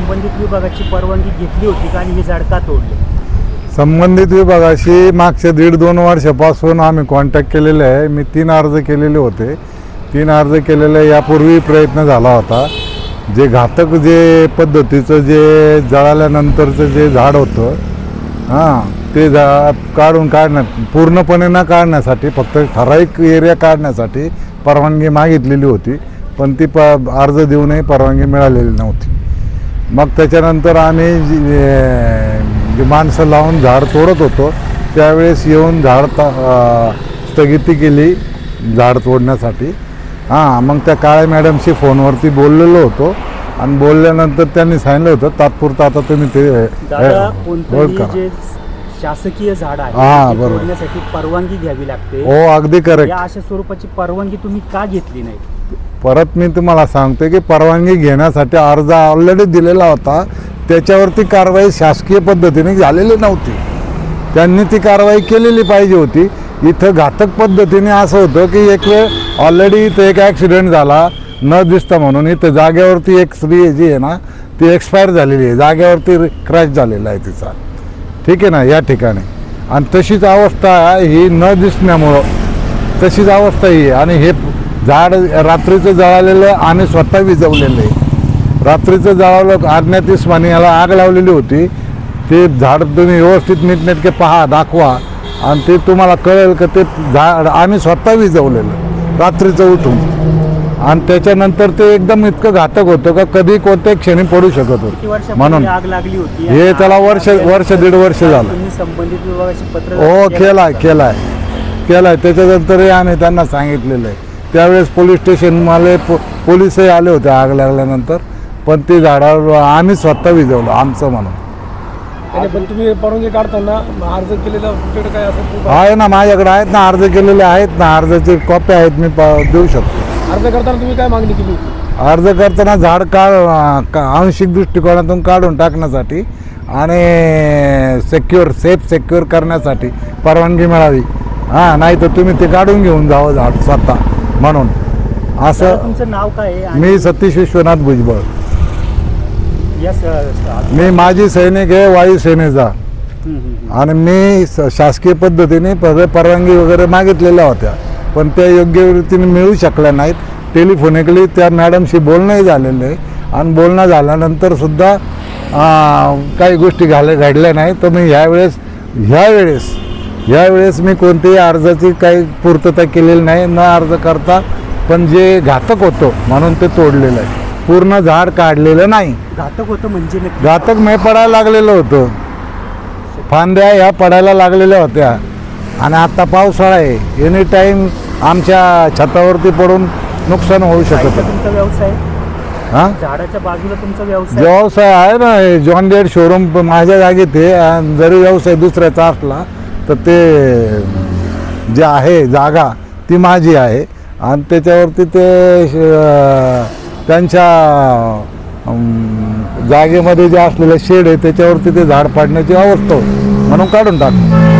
संबंधित विभागाची परवानगी घेतली होती का आणि हे झाड का तोडले? संबंधित विभागाशी मागच्या 1.5-2 वर्षापासून आम्ही कॉन्टॅक्ट केलेले आहे. मी 3 अर्ज केलेले होते. 3 अर्ज केलेले यापूर्वी प्रयत्न झाला होता. जे घातक जे पद्धतीचं जे जळाल्यानंतरचं जे झाड होतं ते काढण्यात पूर्णपणे न काढण्यासाठी फक्त ठराविक एरिया काढण्यासाठी परवानगी मागितलेली होती, पण ती अर्ज देऊनही परवानगी मिळालेली नव्हती. मग त्याच्यानंतर आम्ही जे माणसं लावून झाड तोडत होतो त्यावेळेस येऊन झाड स्थगिती केली झाड तोडण्यासाठी. मग त्या काळे मॅडमशी फोनवरती बोललेलो होतो आणि बोलल्यानंतर त्यांनी सांगितलं होतं तात्पुरतं आता तुम्ही ते होल्ड करा. शासकीय झाड आहे तोडण्यासाठी परवानगी घ्यावी लागते. हो, अगदी करेक्ट. या अशा स्वरूपाची परवानगी तुम्ही का घेतली नाही? परत मी तुम्हाला सांगते की परवानगी घेण्यासाठी अर्ज ऑलरेडी दिलेला होता, त्याच्यावरती कारवाई शासकीय पद्धतीने झालेली नव्हती. त्यांनी ती कारवाई केलेली पाहिजे होती. इथं घातक पद्धतीने असं होतं की एक वेळ ऑलरेडी इथं एक ॲक्सिडेंट झाला न दिसता म्हणून. इथं जागेवरती एक स्त्री जी आहे ना ती एक्सपायर झालेली आहे, जागेवरती क्रॅश झालेला आहे तिचा, ठीक आहे ना, या ठिकाणी. आणि तशीच अवस्था ही न दिसण्यामुळं तशीच अवस्था ही आहे. आणि हे झाड रात्रीचं जळालेलं आणि स्वतः विजवलेलं आहे. रात्रीचं जळावलं अज्ञातिस्मानी याला आग लावलेली होती. ते झाड तुम्ही व्यवस्थित नीटनेटके पहा, दाखवा आणि ते तुम्हाला कळेल की ते झाड आम्ही स्वतः विजवलेलं रात्रीचं उठून. आणि त्याच्यानंतर ते एकदम इतकं घातक होतं का कधी कोणत्याही क्षणी पडू शकत होतं. म्हणून आग लागली होती. हे त्याला वर्ष 1.5 वर्ष झालं. संबंधित विभागाची पत्र हो, केलाय. त्याच्यानंतरही आम्ही त्यांना सांगितलेलं आहे. त्यावेळेस पोलीस स्टेशनवाले पोलीसही आले होते आग लागल्यानंतर, पण ते झाडावर आम्ही स्वतः विजवलं आमचं म्हणून. पण तुम्ही परवानगी काढताना अर्ज केलेला तुमच्याकडे काय असं आहे ना, माझ्याकडे आहेत ना, अर्ज केलेले आहेत ना, अर्जाची कॉपी आहेत, मी देऊ शकतो. अर्ज करताना तुम्ही काय मागणी केली होती? अर्ज करताना झाड आंशिक दृष्टिकोनातून काढून टाकण्यासाठी आणि सेक्युअर करण्यासाठी परवानगी मिळावी. नाही तर तुम्ही ते काढून घेऊन जावं झाड स्वतः म्हणून. असं. तुमचं नाव काय आहे? मी सतीश विश्वनाथ भुजबळ. मी माजी सैनिक आहे वायुसेनेचा. आणि मी शासकीय पद्धतीने परवानगी वगैरे मागितलेल्या होत्या, पण त्या योग्य रीतीने मिळू शकल्या नाहीत. टेलिफोनिकली त्या मॅडमशी बोलणंही झालेलं आहे आणि बोलणं झाल्यानंतर सुद्धा काही गोष्टी घडल्या नाही. तर मी ह्यावेळेस मी कोणत्याही अर्जाची काही पूर्तता केलेली नाही, न अर्ज करता. पण जे घातक होतं म्हणून ते तोडलेलं आहे, पूर्ण झाड काढलेलं नाही. घातक होतं म्हणजे घातक नाही, पडायला लागलेलं होतं. फांद्या ह्या पडायला लागलेल्या होत्या. आणि आता पावसाळा आहे, एनी टाईम आमच्या छतावरती पडून नुकसान होऊ शकतं. तुमचा व्यवसाय झाडाच्या बाजूला तुमचा व्यवसाय आहे ना, जॉन डेअर शोरूम माझ्या जागेत आहे. जरी व्यवसाय दुसऱ्याचा असला तर ते जे आहे जागा ती माझी आहे. आणि त्याच्यावरती ते त्यांच्या जागेमध्ये जे असलेलं शेड आहे त्याच्यावरती ते झाड पाडण्याची अवस्था होती, म्हणून काढून टाकतो.